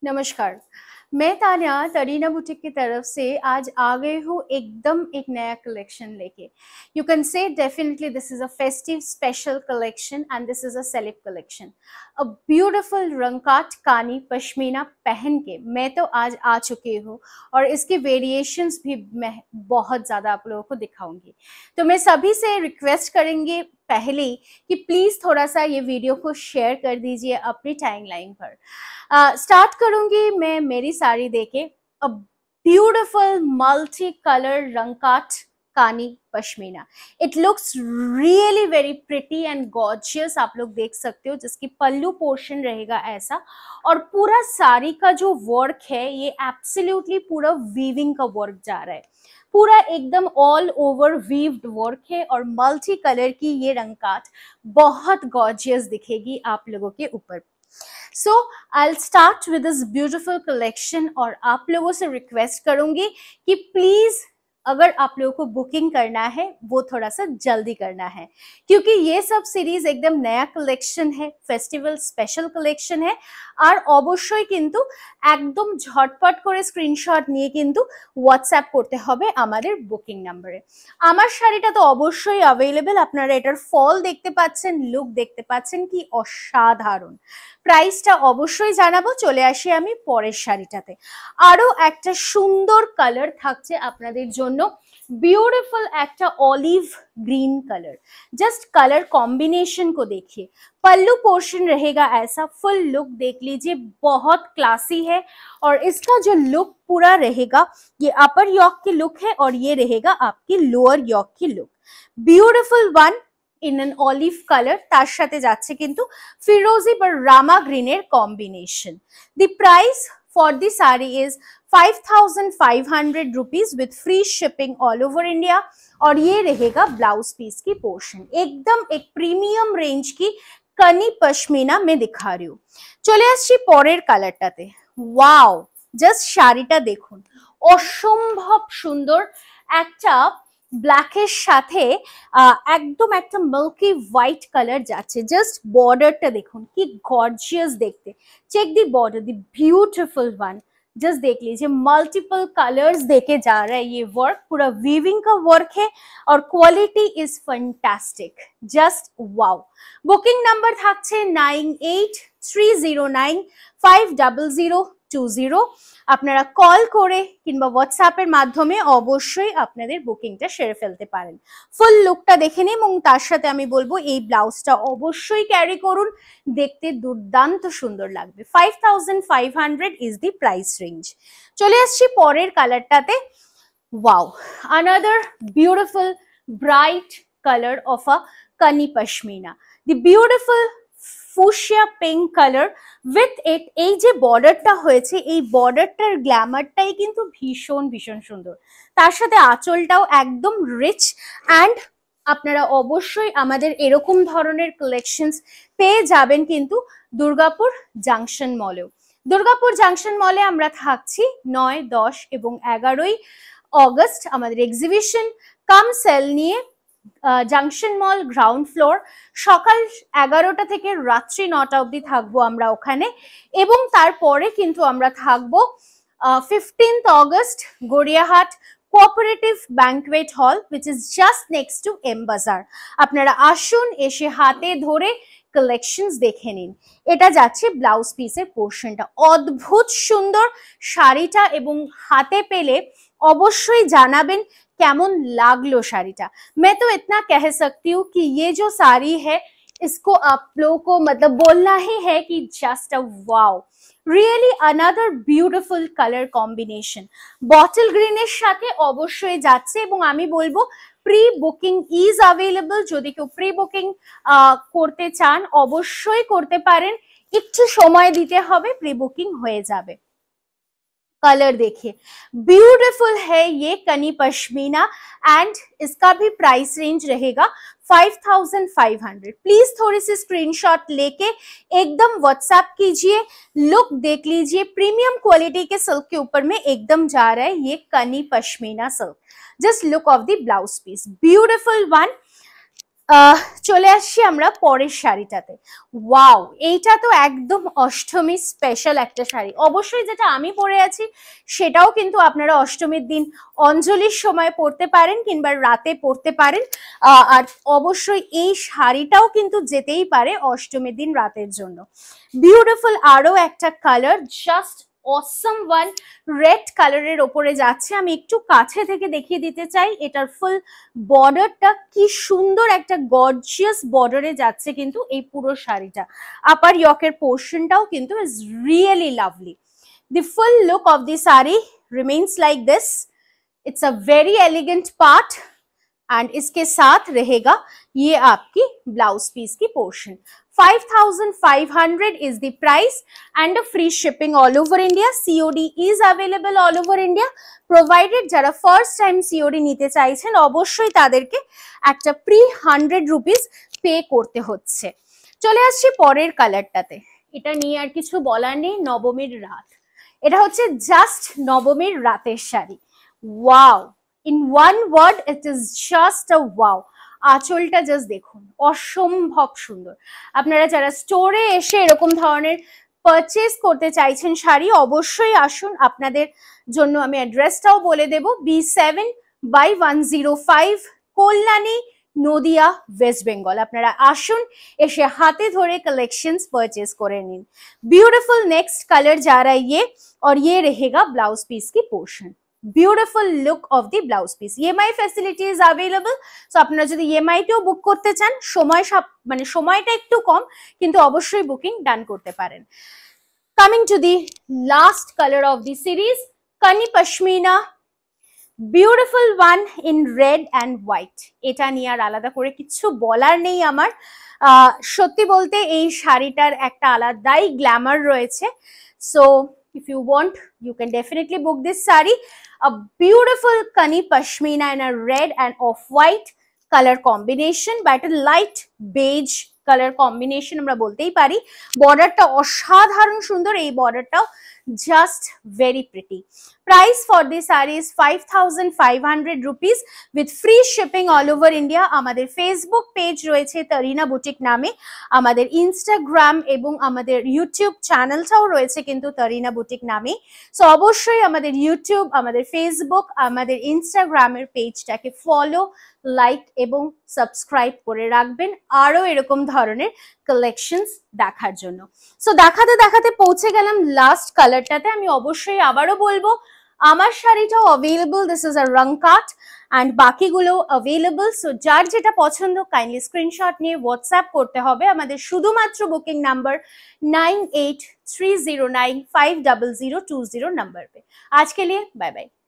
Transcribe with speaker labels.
Speaker 1: नमस्कार। मैं तान्या तरीना बुटीक की तरफ से आज आ गई हूँ एकदम एक नया कलेक्शन लेके। You can say definitely this is a festive special collection and this is a celeb collection. A beautiful रंकाट कानी पश्मीना पहन के मैं तो आज आ चुकी हूँ और इसके वेरिएशंस भी मैं बहुत ज़्यादा आप लोगों को दिखाऊंगी। तो मैं सभी से रिक्वेस्ट करेंगे पहले ही कि प्लीज़ थोड़ा सा ये वीडियो को शेयर कर दीजिए अपनी टाइमलाइन पर। स्टार्ट करूंगी मैं मेरी साड़ी देके। A beautiful multi colour रंकाट Kani pashmina. It looks really very pretty and gorgeous. आप लोग देख सकते हो जिसकी पल्लू पोर्शन रहेगा ऐसा, और पूरा साड़ी का जो वर्क है ये एब्सोल्युटली पूरा वीविंग का वर्क जा रहा है। पूरा एकदम ऑल ओवर वीव्ड वर्क है और मल्टी कलर की ये रंकाट बहुत गॉर्जियस दिखेगी आप लोगों के ऊपर। So I start with this beautiful collection और आप लोगों से रिक्वेस्ट करूंगी कि प्लीज अगर आप लोगों को बुकिंग करना है वो थोड़ा सा जल्दी करना है, क्योंकि ये सब सीरीज एकदम नया कलेक्शन है, फेस्टिवल स्पेशल कलेक्शन है। আর অবশ্যই কিন্তু একদম ঝটপট করে স্ক্রিনশট নিয়ে কিন্তু হোয়াটসঅ্যাপ করতে হবে আমাদের বুকিং নাম্বারে। আমার শাড়িটা তো অবশ্যই অ্যাভেলেবেল, আপনারা এটার ফল দেখতে পাচ্ছেন, লুক দেখতে পাচ্ছেন কি অসাধারণ। প্রাইসটা অবশ্যই জানাবো। চলে আসি আমি পরের শাড়িটাতে। আরো একটা সুন্দর কালার থাকছে আপনাদের জন্য, ब्यूटीफुल একটা olive green colour. Just colour combination को देखिए। पल्लू पोर्शन रहेगा ऐसा, फुल लुक देख लीजिए, बहुत क्लासी है। और इसका जो लुक पूरा रहेगा, ये अपर यॉक की लुक है और ये रहेगा आपकी लोअर यॉक की look. Beautiful one in an olive colour, तार साथे जाच्छे किन्तु फिरोजी বা রামা গ্রিনের combination. The price for the saree is 5,500 rupees with free shipping all over India। और ये रहेगा ब्लाउज पीस की पोर्शन, एकदम एक प्रीमियम रेंज की कनी पश्मीना में दिखा रही हूँ। चले आसছি পরের কালারটাতে। ওয়াও, জাস্ট শাড়িটা দেখুন, অসম্ভব সুন্দর। একটা ব্ল্যাকের সাথে একদম একটা মিল্কি হোয়াইট কালার যাচ্ছে। জাস্ট বর্ডারটা দেখুন কি গর্জিয়াস দেখতে। চেক দি बॉर्डर, दी ब्यूटीफुल वन। जस्ट देख लीजिए, मल्टीपल कलर्स देके जा रहा है ये वर्क, पूरा वीविंग का वर्क है और quality is fantastic. Just wow. Booking number থাকছে 9830950020। আপনারা কল করে কিংবা হোয়াটসঅ্যাপের মাধ্যমে অবশ্যই আপনাদের বুকিংটা সেরে ফেলতে পারেন। ফুল লুকটা দেখে নিন এবং তার সাথে আমি বলবো এই ব্লাউজটা অবশ্যই ক্যারি করুন, দেখতে দুর্দান্ত সুন্দর লাগবে। 5,500 ইজ দি প্রাইস রেঞ্জ। চলে আসছি পরের কালারটাতে। Wow, another beautiful bright colour of a Kani pashmina. The beautiful fuchsia pink colour with it. এই যে বর্ডারটা হয়েছে, এই বর্ডারটার গ্ল্যামারটাই কিন্তু ভীষণ ভীষণ সুন্দর। তার সাথে আঁচলটাও একদম রিচ অ্যান্ড আপনারা অবশ্যই আমাদের এরকম ধরনের কালেকশনস পেয়ে যাবেন কিন্তু দুর্গাপুর জাংশন মলেও। দুর্গাপুর জাংশন মলে আমরা থাকছি 9, 10 এবং 11ই অগস্ট আমাদের এক্সিবিশন কাম সেল নিয়ে। জাংশন মল গ্রাউন্ড ফ্লোর, সকাল 11টা থেকে রাত্রি 9টা অবধি থাকবো আমরা ওখানে। এবং তারপরে কিন্তু আমরা থাকবো 15th August Gariahat cooperative banquet হল, which is just next to M Bazaar। আপনারা আসুন, এসে হাতে ধরে কালেকশনস দেখে নিন। এটা যাচ্ছে ব্লাউজ পিসের পোর্শনটা, অদ্ভুত সুন্দর শাড়িটা এবং হাতে পেলে অবশ্যই জানাবেন কেমন লাগলো শাড়িটা। मैं तो इतना कह सकती हूँ कि ये जो साड़ी है इसको आप लोगों को मतलब बोलना ही है कि just a wow, really another beautiful colour combination. Bottle ग्रीনের সাথে অবশ্যই যাচ্ছে এবং আমি বলবো প্রি বুকিং ইজ अवेलेबल। যদি কেউ প্রি বুকিং করতে চান অবশ্যই করতে পারেন, একটু সময় দিতে হবে, প্রি বুকিং হয়ে যাবে। कलर देखिए, ब्यूटीफुल है ये कनी पश्मीना एंड इसका भी प्राइस रेंज रहेगा 5,500। प्लीज थोड़ी सी स्क्रीनशॉट लेके एकदम व्हाट्सएप कीजिए, लुक देख लीजिए। प्रीमियम क्वालिटी के सिल्क के ऊपर में एकदम जा रहा है ये Kani pashmina silk. Just look of the blouse piece, beautiful one. চলে আসছি আমরা পরের শাড়িটাতে। ওয়াও, এইটা তো একদম অষ্টমী স্পেশাল একটা শাড়ি। অবশ্যই যেটা আমি পরে আছি সেটাও কিন্তু আপনারা অষ্টমীর দিন অঞ্জলির সময় পরতে পারেন কিংবা রাতে পরতে পারেন। আর অবশ্যই এই শাড়িটাও কিন্তু যেতেই পারে অষ্টমীর দিন রাতের জন্য। বিউটিফুল আরো একটা কালার, জাস্ট অসম ওয়ান, রেড কালারের ওপরে যাচ্ছে। আমি একটু কাছে থেকে দেখিয়ে দিতে চাই, এটার ফুল বর্ডারটা কি সুন্দর, একটা গর্জিয়াস বর্ডারে যাচ্ছে কিন্তু এই পুরো শাড়িটা। আপার ইয়কের পোর্শনটাও কিন্তু is really lovely. The full look of the saree remains like this. It's a very elegant part and इसके साथ रहेगा ये आपकी ब्लाउज पीस की portion. 5,500 is the price and a free shipping all over India. COD is available all over India provided যারা first time COD নিতে চাইছেন অবশ্যই তাদেরকে একটা প্রি 100 রুপিস পে করতে হচ্ছে। চলে আসছি পরের কালারটাতে। এটা নিয়ে আর কিছু বলার নেই, নবমীর রাত। এটা হচ্ছে জাস্ট নবমীর রাতের শাড়ি। Wow, in one word it is just a wow. আঁচলটা জাস্ট দেখুন, অসম্ভব সুন্দর। আপনারা যারা স্টোরে এসে এরকম ধরনের পারচেস করতে চাইছেন শাড়ি, অবশ্যই আসুন। আপনাদের জন্য আমি অ্যাড্রেসটাও বলে দেব, B7/105 কল্যাণী, নদিয়া, ওয়েস্ট বেঙ্গল। আপনারা আসুন, এসে হাতে ধরে কালেকশনস परचेज করে নিন। ब्यूटीफुल नेक्स्ट कलर जा रहा है ये, और ये रहेगा ब्लाउज पीस की पोर्शन। Beautiful look of the blouse piece. EMI facility is available. So আপনারা যদি EMI তেও বুক করতে চান, মানে সময়টা একটু কম, কিন্তু অবশ্যই বুকিং ডান করতে পারেন। Coming to the last colour of the series, Kani pashmina, beautiful one in red and white. এটা নিয়ে আর আলাদা করে কিছু বলার নেই আমার। সত্যি বলতে এই শাড়িটার একটা আলাদাই গ্ল্যামার রয়েছে। So if you want, you can definitely book this saree. A beautiful kani pashmina in a red and off-white color combination, but a light beige color combination আমরা বলতেই পারি। বর্ডারটা অসাধারণ সুন্দর, এই বর্ডারটাও just very pretty. Price for this saree is 5,500 rupees with free shipping all over India. আমাদের Facebook page রয়েছে তরিনা boutique নামে, আমাদের ইনস্টাগ্রাম এবং আমাদের ইউটিউব চ্যানেলটাও রয়েছে কিন্তু তরিনা বুটিক নামে। সো অবশ্যই আমাদের ইউটিউব, আমাদের ফেসবুক, আমাদের ইনস্টাগ্রামের পেজটাকে ফলো, লাইক এবং সাবস্ক্রাইব করে রাখবেন আরো এরকম ধরনের কালেকশনস দেখার জন্য। সো দেখাতে দেখাতে পৌঁছে গেলাম লাস্ট কালারটাতে। আমি অবশ্যই আবারও বলবো, আমার শাড়িটাও অ্যাভেলেবল, দিস ইজ আ রং কাট, অ্যান্ড বাকিগুলো অ্যাভেলেবল। সো যার যেটা পছন্দ কাইন্ডলি স্ক্রিনশট নিয়ে হোয়াটসঅ্যাপ করতে হবে আমাদের শুধুমাত্র বুকিং নাম্বার 9830950020 নাম্বার पे। आज के लिए बाय बाय।